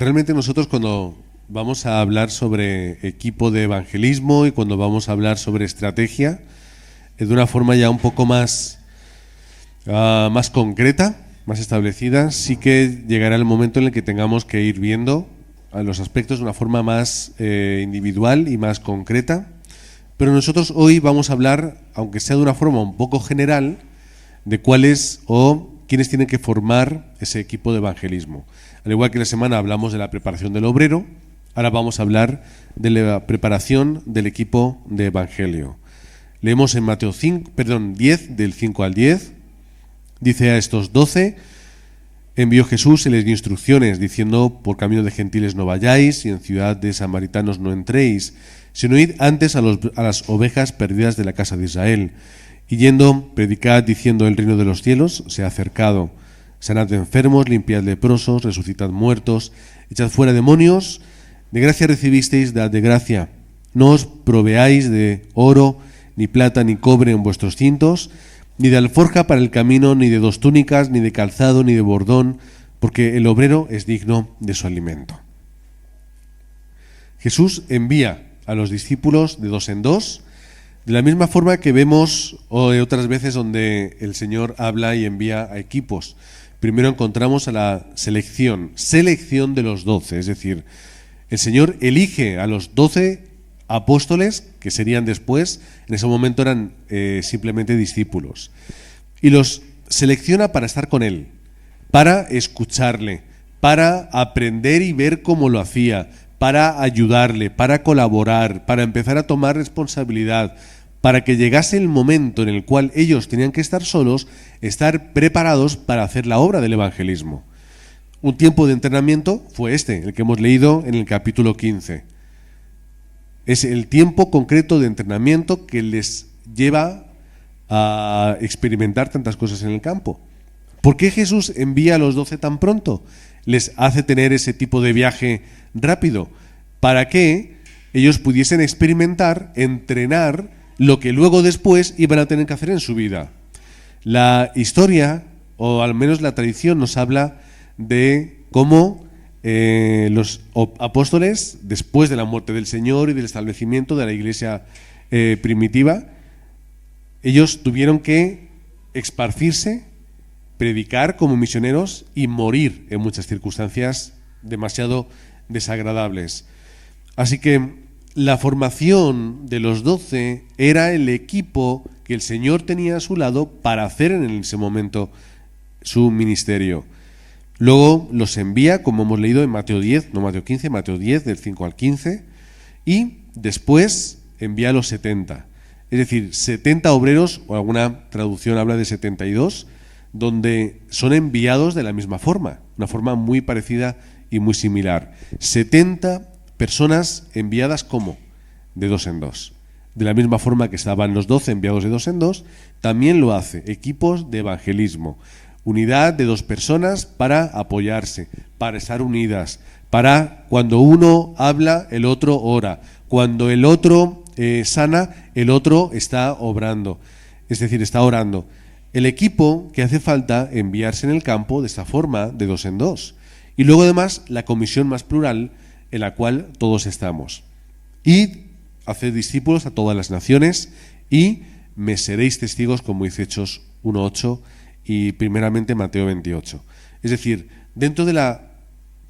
Realmente nosotros cuando vamos a hablar sobre equipo de evangelismo y cuando vamos a hablar sobre estrategia, de una forma ya un poco más concreta, más establecida, sí que llegará el momento en el que tengamos que ir viendo a los aspectos de una forma más individual y más concreta. Pero nosotros hoy vamos a hablar, aunque sea de una forma un poco general, de cuáles o quiénes tienen que formar ese equipo de evangelismo. Al igual que la semana hablamos de la preparación del obrero, ahora vamos a hablar de la preparación del equipo de evangelio. Leemos en Mateo 10, del 5 al 10, dice: a estos 12 envió Jesús y les dio instrucciones, diciendo: por camino de gentiles no vayáis, y en ciudad de samaritanos no entréis, sino id antes a las ovejas perdidas de la casa de Israel. Y yendo, predicad, diciendo: el reino de los cielos se ha acercado. Sanad enfermos, limpiad leprosos, resucitad muertos, echad fuera demonios. De gracia recibisteis, dad de gracia. No os proveáis de oro, ni plata, ni cobre en vuestros cintos, ni de alforja para el camino, ni de 2 túnicas, ni de calzado, ni de bordón, porque el obrero es digno de su alimento. Jesús envía a los discípulos de 2 en 2, de la misma forma que vemos otras veces donde el Señor habla y envía a equipos. Primero encontramos a la selección de los 12, es decir, el Señor elige a los 12 apóstoles, que serían después, en ese momento eran simplemente discípulos, y los selecciona para estar con Él, para escucharle, para aprender y ver cómo lo hacía, para ayudarle, para colaborar, para empezar a tomar responsabilidad, para que llegase el momento en el cual ellos tenían que estar solos, estar preparados para hacer la obra del evangelismo. Un tiempo de entrenamiento fue el que hemos leído en el capítulo 15. Es el tiempo concreto de entrenamiento que les lleva a experimentar tantas cosas en el campo. ¿Por qué Jesús envía a los 12 tan pronto? Les hace tener ese tipo de viaje rápido, para que ellos pudiesen experimentar, entrenar lo que luego después iban a tener que hacer en su vida. La historia, o al menos la tradición, nos habla de cómo los apóstoles, después de la muerte del Señor y del establecimiento de la iglesia primitiva, ellos tuvieron que esparcirse, predicar como misioneros y morir en muchas circunstancias demasiado desagradables. Así que la formación de los 12 era el equipo que el Señor tenía a su lado para hacer en ese momento su ministerio. Luego los envía, como hemos leído en Mateo 10, no Mateo 15, Mateo 10, del 5 al 15, y después envía a los 70. Es decir, 70 obreros, o alguna traducción habla de 72, donde son enviados de la misma forma, una forma muy parecida y muy similar. 70 personas enviadas como de 2 en 2. De la misma forma que estaban los 12 enviados de 2 en 2, también lo hace equipos de evangelismo. Unidad de 2 personas para apoyarse, para estar unidas, para cuando uno habla, el otro ora. Cuando el otro sana, el otro está obrando, es decir, está orando. El equipo que hace falta enviarse en el campo de esta forma, de 2 en 2. Y luego además la comisión más plural, en la cual todos estamos. Id, haced discípulos a todas las naciones y me seréis testigos, como dice Hechos 1:8 y primeramente Mateo 28. Es decir, dentro de la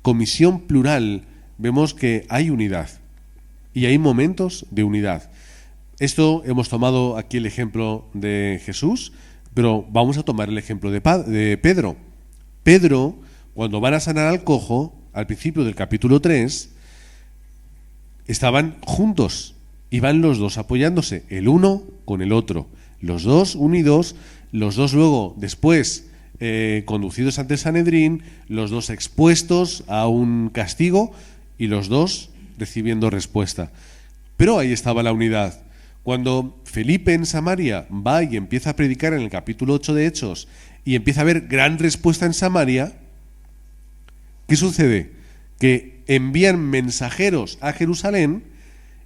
comisión plural vemos que hay unidad y hay momentos de unidad. Esto hemos tomado aquí el ejemplo de Jesús, pero vamos a tomar el ejemplo de Pedro. Pedro, cuando van a sanar al cojo, al principio del capítulo 3, estaban juntos, iban los 2 apoyándose, el uno con el otro, los 2 unidos, los 2 luego, después, conducidos ante el Sanedrín, los 2 expuestos a un castigo y los 2 recibiendo respuesta. Pero ahí estaba la unidad. Cuando Felipe en Samaria va y empieza a predicar en el capítulo 8 de Hechos y empieza a haber gran respuesta en Samaria, ¿qué sucede? Que envían mensajeros a Jerusalén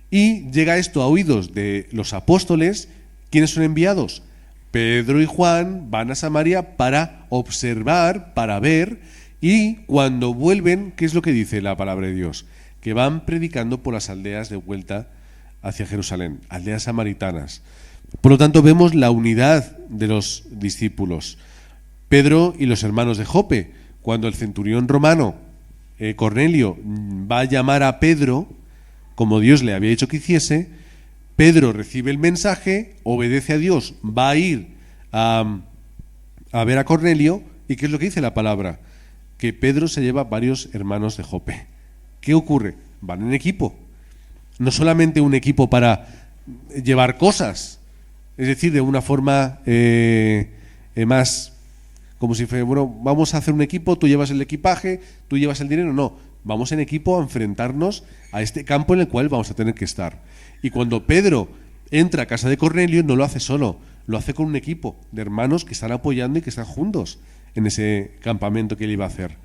y llega esto a oídos de los apóstoles. ¿Quiénes son enviados? Pedro y Juan van a Samaria para observar, para ver Y cuando vuelven, ¿qué es lo que dice la palabra de Dios? Que van predicando por las aldeas de vuelta hacia Jerusalén, aldeas samaritanas. Por lo tanto, vemos la unidad de los discípulos. Pedro y los hermanos de Jope, cuando el centurión romano, Cornelio, va a llamar a Pedro, como Dios le había dicho que hiciese, Pedro recibe el mensaje, obedece a Dios, va a ir a ver a Cornelio, ¿y qué es lo que dice la palabra? Que Pedro se lleva varios hermanos de Jope. ¿Qué ocurre? Van en equipo. No solamente un equipo para llevar cosas, es decir, de una forma más como si fuera, bueno, vamos a hacer un equipo, tú llevas el equipaje, tú llevas el dinero. No, vamos en equipo a enfrentarnos a este campo en el cual vamos a tener que estar. Y cuando Pedro entra a casa de Cornelio, no lo hace solo, lo hace con un equipo de hermanos que están apoyando y que están juntos en ese campamento que él iba a hacer.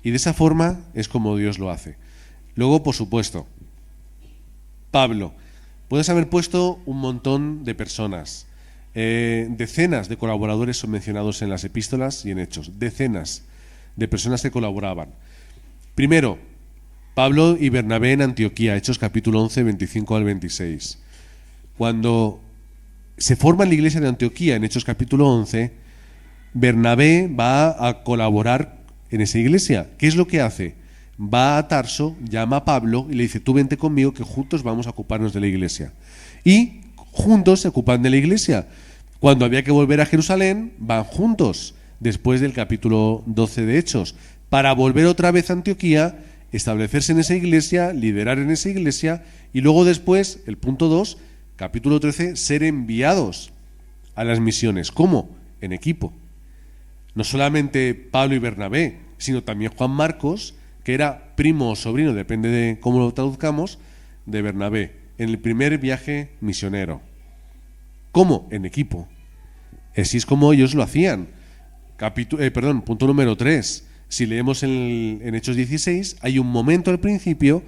Y de esa forma es como Dios lo hace. Luego, por supuesto, Pablo. Puedes haber puesto un montón de personas. Decenas de colaboradores son mencionados en las epístolas y en Hechos. Decenas de personas que colaboraban. Primero, Pablo y Bernabé en Antioquía, Hechos capítulo 11, 25 al 26. Cuando se forma la iglesia de Antioquía en Hechos capítulo 11, Bernabé va a colaborar en esa iglesia. ¿Qué es lo que hace? Va a Tarso, llama a Pablo y le dice: tú vente conmigo que juntos vamos a ocuparnos de la iglesia. Y juntos se ocupan de la iglesia. Cuando había que volver a Jerusalén, van juntos, después del capítulo 12 de Hechos, para volver otra vez a Antioquía, establecerse en esa iglesia, liderar en esa iglesia, y luego después, el punto 2, capítulo 13, ser enviados a las misiones. ¿Cómo? En equipo. No solamente Pablo y Bernabé, sino también Juan Marcos, que era primo o sobrino, depende de cómo lo traduzcamos, de Bernabé, en el primer viaje misionero. ¿Cómo? En equipo. Así es como ellos lo hacían. Punto número 3. Si leemos en Hechos 16, hay un momento al principio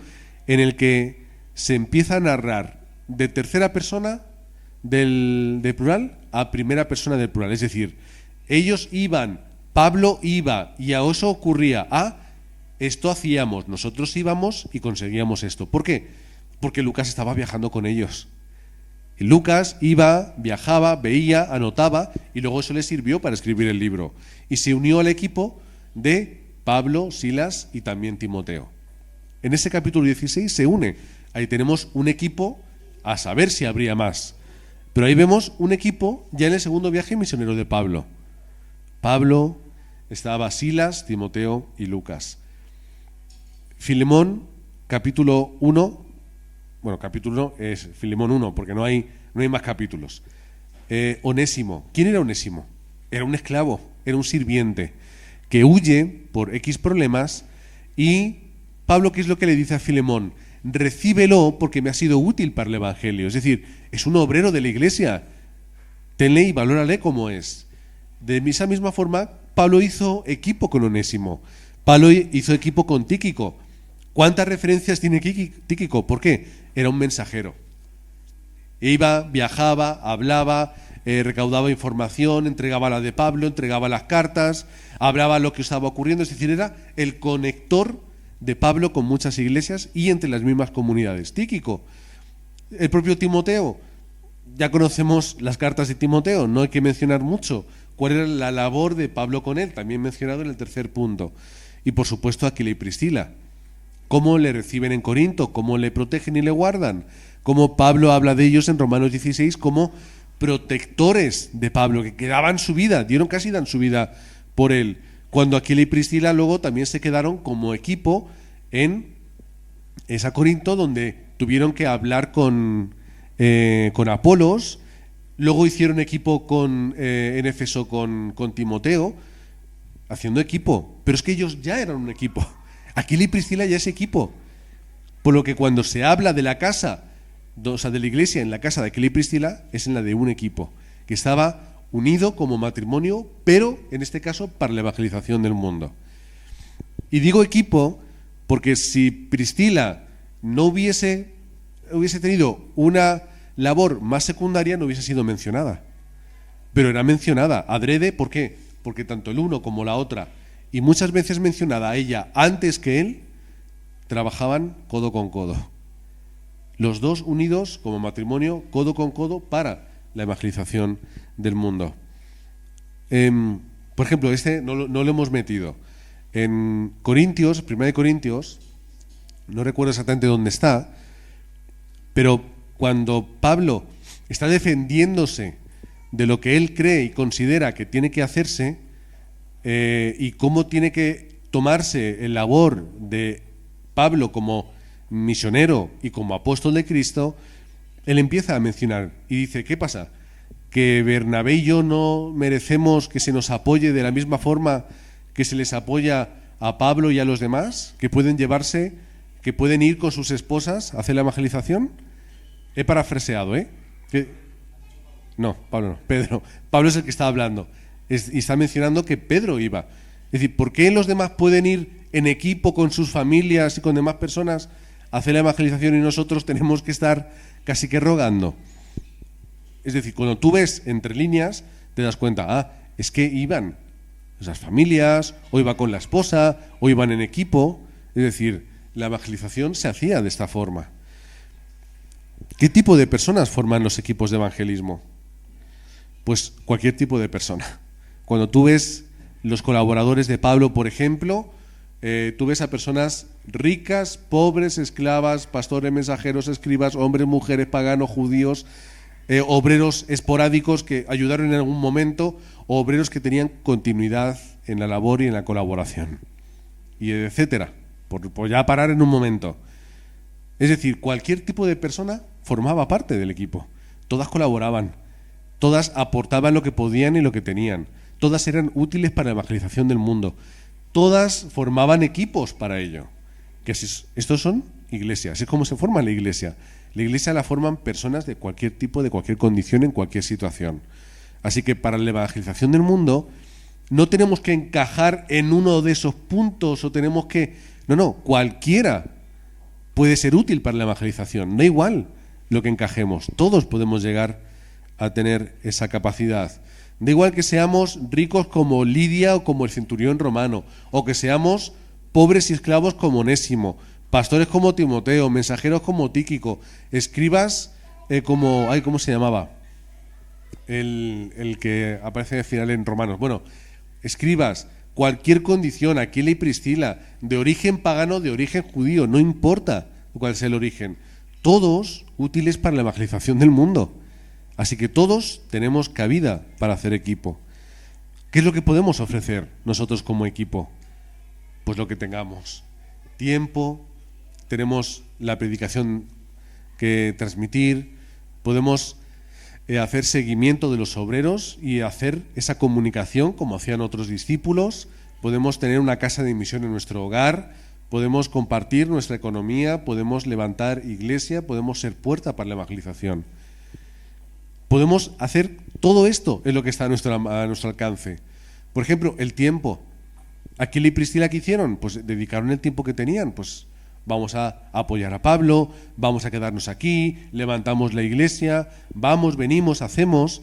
en el que se empieza a narrar de tercera persona del plural a primera persona del plural. Es decir, ellos iban, Pablo iba, y a eso ocurría: esto hacíamos, nosotros íbamos y conseguíamos esto. ¿Por qué? Porque Lucas estaba viajando con ellos. Y Lucas iba, viajaba, veía, anotaba, y luego eso le sirvió para escribir el libro. Y se unió al equipo de Pablo, Silas y también Timoteo. En ese capítulo 16 se une. Ahí tenemos un equipo, a saber si habría más. Pero ahí vemos un equipo ya en el segundo viaje misionero de Pablo. Pablo, estaba Silas, Timoteo y Lucas. Filemón, capítulo 1, bueno, capítulo 1 es Filemón 1, porque no hay más capítulos. Onésimo, ¿quién era Onésimo? Era un esclavo, era un sirviente, que huye por X problemas, y Pablo, ¿qué es lo que le dice a Filemón? Recíbelo porque me ha sido útil para el Evangelio. Es decir, es un obrero de la iglesia, tenle y valórale como es. De esa misma forma, Pablo hizo equipo con Onésimo, Pablo hizo equipo con Tíquico. ¿Cuántas referencias tiene Tíquico? ¿Por qué? Era un mensajero. Iba, viajaba, hablaba, recaudaba información, entregaba la de Pablo, entregaba las cartas, hablaba lo que estaba ocurriendo. Es decir, era el conector de Pablo con muchas iglesias y entre las mismas comunidades. Tíquico, el propio Timoteo. Ya conocemos las cartas de Timoteo, no hay que mencionar mucho. ¿Cuál era la labor de Pablo con él? También mencionado en el tercer punto. Y por supuesto Aquila y Priscila. Cómo le reciben en Corinto, cómo le protegen y le guardan, cómo Pablo habla de ellos en Romanos 16 como protectores de Pablo, que daban su vida, casi dan su vida por él. Cuando Aquila y Priscila luego también se quedaron como equipo en esa Corinto, donde tuvieron que hablar con Apolos, luego hicieron equipo en Éfeso con Timoteo, haciendo equipo, pero es que ellos ya eran un equipo. Aquila y Priscila ya es equipo, por lo que cuando se habla de la casa, o sea, de la iglesia en la casa de Aquila y Priscila, es en la de un equipo, que estaba unido como matrimonio, pero en este caso para la evangelización del mundo. Y digo equipo porque si Priscila no hubiese tenido una labor más secundaria, no hubiese sido mencionada. Pero era mencionada adrede, ¿por qué? Porque tanto el uno como la otra y muchas veces mencionada a ella antes que él, trabajaban codo con codo. Los dos unidos como matrimonio, codo con codo, para la evangelización del mundo. Por ejemplo, no lo hemos metido. En Corintios, 1 Corintios, no recuerdo exactamente dónde está, pero cuando Pablo está defendiéndose de lo que él cree y considera que tiene que hacerse, y cómo tiene que tomarse el labor de Pablo como misionero y como apóstol de Cristo, él empieza a mencionar y dice, ¿qué pasa? ¿Que Bernabé y yo no merecemos que se nos apoye de la misma forma que se les apoya a Pablo y a los demás? ¿Que pueden ir con sus esposas a hacer la evangelización? He parafraseado, ¿eh? No, Pablo no, Pedro. Pablo es el que está hablando. Y está mencionando que Pedro iba. Es decir, ¿por qué los demás pueden ir en equipo con sus familias y con demás personas a hacer la evangelización y nosotros tenemos que estar casi que rogando? Es decir, cuando tú ves entre líneas, te das cuenta, es que iban esas familias, o iba con la esposa, o iban en equipo. Es decir, la evangelización se hacía de esta forma. ¿Qué tipo de personas forman los equipos de evangelismo? Pues cualquier tipo de persona. Cuando tú ves los colaboradores de Pablo, por ejemplo, tú ves a personas ricas, pobres, esclavas, pastores, mensajeros, escribas, hombres, mujeres, paganos, judíos, obreros esporádicos que ayudaron en algún momento, o obreros que tenían continuidad en la labor y en la colaboración, y etcétera, por ya parar en un momento. Es decir, cualquier tipo de persona formaba parte del equipo. Todas colaboraban, todas aportaban lo que podían y lo que tenían, todas eran útiles para la evangelización del mundo, todas formaban equipos para ello. Estos son iglesias, es como se forma la iglesia. La iglesia la forman personas de cualquier tipo, de cualquier condición, en cualquier situación. Así que para la evangelización del mundo no tenemos que encajar en uno de esos puntos o tenemos que... No, cualquiera puede ser útil para la evangelización. Da igual lo que encajemos, todos podemos llegar a tener esa capacidad. Da igual que seamos ricos como Lidia o como el centurión romano, o que seamos pobres y esclavos como Onésimo, pastores como Timoteo, mensajeros como Tíquico, escribas como... ¿cómo se llamaba? El que aparece al final en Romanos. Bueno, escribas, cualquier condición, Aquila y Priscila, de origen pagano, de origen judío, no importa cuál sea el origen, todos útiles para la evangelización del mundo. Así que todos tenemos cabida para hacer equipo. ¿Qué es lo que podemos ofrecer nosotros como equipo? Pues lo que tengamos. Tiempo, tenemos la predicación que transmitir, podemos hacer seguimiento de los obreros y hacer esa comunicación como hacían otros discípulos, podemos tener una casa de misión en nuestro hogar, podemos compartir nuestra economía, podemos levantar iglesia, podemos ser puerta para la evangelización. Podemos hacer todo esto, es lo que está a nuestro alcance. Por ejemplo, el tiempo. Aquila y Priscila, ¿qué hicieron? Pues dedicaron el tiempo que tenían, pues vamos a apoyar a Pablo, vamos a quedarnos aquí, levantamos la iglesia, vamos, venimos, hacemos.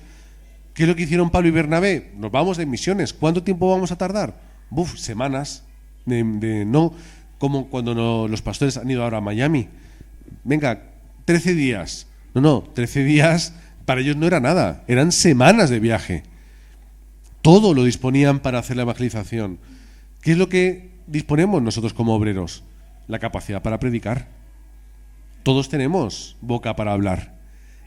¿Qué es lo que hicieron Pablo y Bernabé? Nos vamos de misiones. ¿Cuánto tiempo vamos a tardar? Semanas. No como cuando los pastores han ido ahora a Miami. Venga, 13 días. No, 13 días para ellos no era nada, eran semanas de viaje. Todo lo disponían para hacer la evangelización. ¿Qué es lo que disponemos nosotros como obreros? La capacidad para predicar. Todos tenemos boca para hablar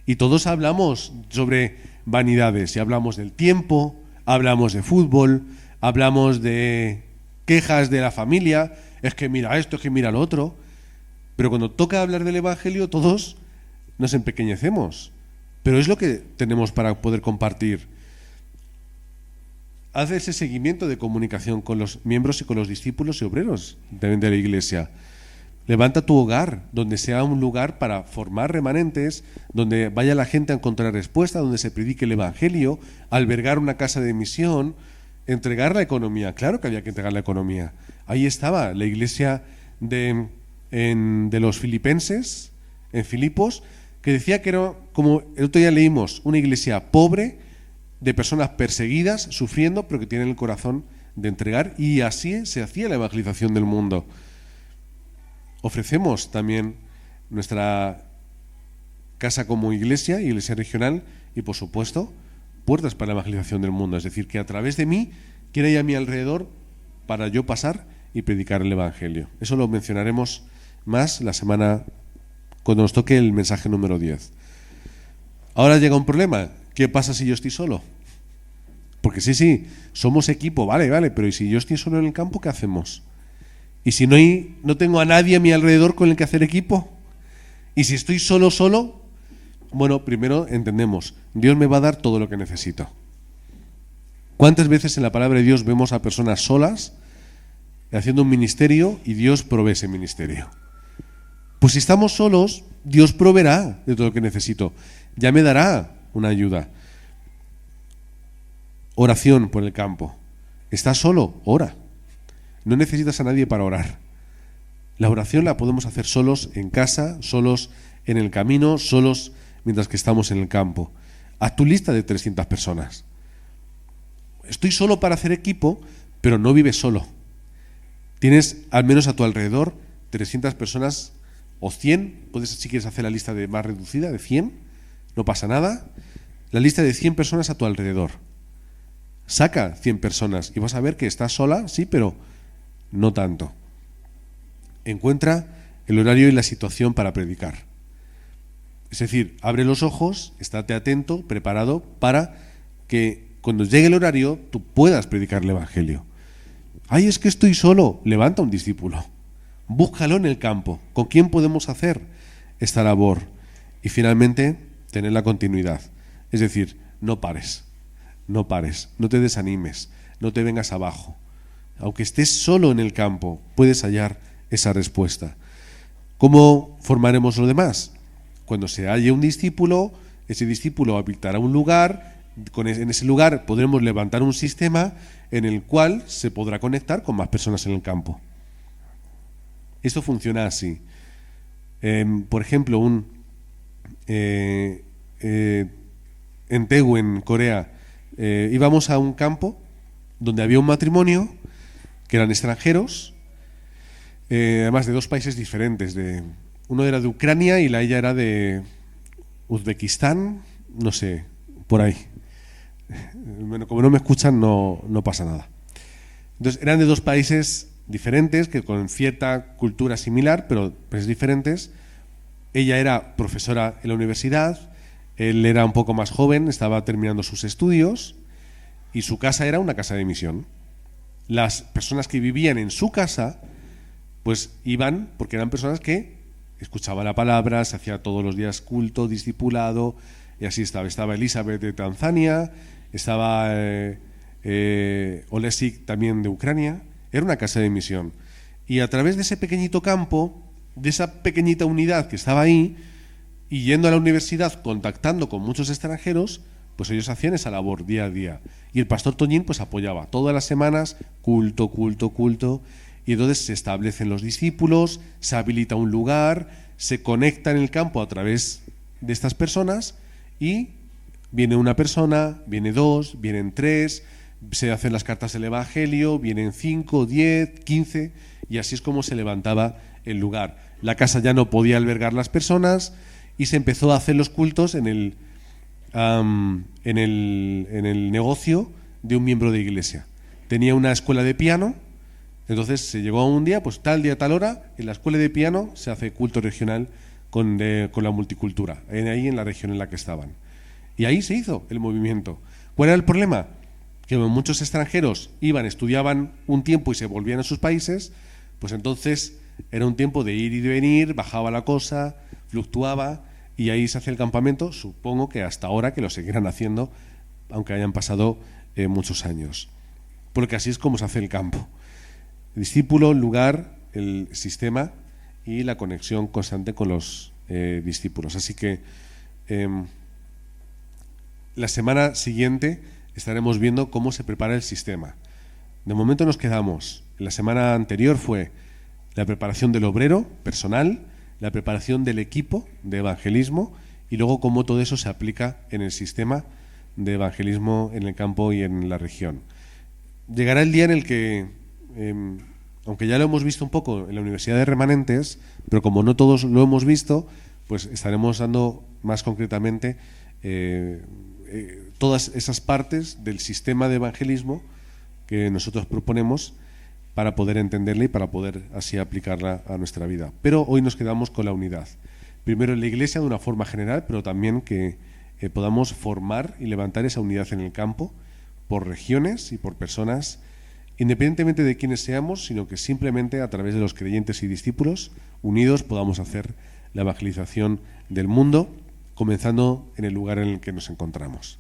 y todos hablamos sobre vanidades y hablamos del tiempo, hablamos de fútbol, hablamos de quejas de la familia, es que mira esto, es que mira lo otro, pero cuando toca hablar del evangelio todos nos empequeñecemos, pero es lo que tenemos para poder compartir. Haz ese seguimiento de comunicación con los miembros y con los discípulos y obreros de la iglesia. Levanta tu hogar, donde sea un lugar para formar remanentes, donde vaya la gente a encontrar respuesta, donde se predique el evangelio, albergar una casa de misión, entregar la economía. Claro que había que entregar la economía. Ahí estaba la iglesia de los filipenses, en Filipos, que decía que era, como el otro día leímos, una iglesia pobre, de personas perseguidas, sufriendo, pero que tienen el corazón de entregar, y así se hacía la evangelización del mundo. Ofrecemos también nuestra casa como iglesia regional y, por supuesto, puertas para la evangelización del mundo. Es decir, que a través de mí quiera ir a mi alrededor para yo pasar y predicar el Evangelio. Eso lo mencionaremos más la semana cuando nos toque el mensaje número 10. Ahora llega un problema. ¿Qué pasa si yo estoy solo? Porque sí, somos equipo, vale, pero ¿y si yo estoy solo en el campo, qué hacemos? ¿Y si no tengo a nadie a mi alrededor con el que hacer equipo? ¿Y si estoy solo? Bueno, primero entendemos, Dios me va a dar todo lo que necesito. ¿Cuántas veces en la palabra de Dios vemos a personas solas haciendo un ministerio y Dios provee ese ministerio? Pues si estamos solos, Dios proveerá de todo lo que necesito. Ya me dará una ayuda. Oración por el campo. ¿Estás solo? Ora. No necesitas a nadie para orar. La oración la podemos hacer solos en casa, solos en el camino, solos mientras que estamos en el campo. Haz tu lista de 300 personas. Estoy solo para hacer equipo, pero no vives solo. Tienes al menos a tu alrededor 300 personas o 100. Puedes, si quieres, hacer la lista más reducida, de 100. No pasa nada. La lista de 100 personas a tu alrededor. Saca 100 personas y vas a ver que estás sola, sí, pero no tanto. Encuentra el horario y la situación para predicar. Es decir, abre los ojos, estate atento, preparado para que cuando llegue el horario tú puedas predicar el Evangelio. Ay, es que estoy solo. Levanta un discípulo. Búscalo en el campo. ¿Con quién podemos hacer esta labor? Y finalmente, tener la continuidad. Es decir, no pares, no te desanimes, no te vengas abajo. Aunque estés solo en el campo, puedes hallar esa respuesta. ¿Cómo formaremos lo demás? Cuando se halle un discípulo, ese discípulo habitará un lugar, en ese lugar podremos levantar un sistema en el cual se podrá conectar con más personas en el campo. Esto funciona así. Por ejemplo, en Daegu, en Corea, íbamos a un campo donde había un matrimonio que eran extranjeros, además de dos países diferentes. Uno era de Ucrania y ella era de Uzbekistán, no sé, por ahí. Bueno, como no me escuchan, no pasa nada. Entonces, eran de dos países diferentes, que con cierta cultura similar, pero pues diferentes. Ella era profesora en la universidad, él era un poco más joven, estaba terminando sus estudios, y su casa era una casa de misión. Las personas que vivían en su casa, pues iban porque eran personas que escuchaban la palabra, se hacía todos los días culto, discipulado, y así estaba. Estaba Elizabeth de Tanzania, estaba Olesik también de Ucrania. Era una casa de misión. Y a través de ese pequeñito campo, de esa pequeñita unidad que estaba ahí, y yendo a la universidad, contactando con muchos extranjeros, pues ellos hacían esa labor día a día. Y el pastor Toñín pues apoyaba todas las semanas, culto, y entonces se establecen los discípulos, se habilita un lugar, se conecta en el campo a través de estas personas, y viene una persona, viene dos, vienen tres, se hacen las cartas del Evangelio, vienen 5, 10, 15, y así es como se levantaba el lugar. La casa ya no podía albergar las personas y se empezó a hacer los cultos en el negocio de un miembro de iglesia. Tenía una escuela de piano, entonces se llegó a un día, pues tal día, tal hora, en la escuela de piano se hace culto regional con la multicultura, ahí en la región en la que estaban. Y ahí se hizo el movimiento. ¿Cuál era el problema? Que muchos extranjeros iban, estudiaban un tiempo y se volvían a sus países, pues entonces era un tiempo de ir y de venir, bajaba la cosa, fluctuaba, y ahí se hace el campamento, supongo que hasta ahora que lo seguirán haciendo, aunque hayan pasado muchos años. Porque así es como se hace el campo. El discípulo, el lugar, el sistema y la conexión constante con los discípulos. Así que la semana siguiente estaremos viendo cómo se prepara el sistema. De momento nos quedamos. La semana anterior fue la preparación del obrero personal, la preparación del equipo de evangelismo y luego cómo todo eso se aplica en el sistema de evangelismo en el campo y en la región. llegará el día en el que, aunque ya lo hemos visto un poco en la Universidad de Remanentes, pero como no todos lo hemos visto, pues estaremos dando más concretamente todas esas partes del sistema de evangelismo que nosotros proponemos para poder entenderla y para poder así aplicarla a nuestra vida. Pero hoy nos quedamos con la unidad. Primero en la Iglesia de una forma general, pero también que podamos formar y levantar esa unidad en el campo por regiones y por personas, independientemente de quiénes seamos, sino que simplemente a través de los creyentes y discípulos unidos podamos hacer la evangelización del mundo, comenzando en el lugar en el que nos encontramos.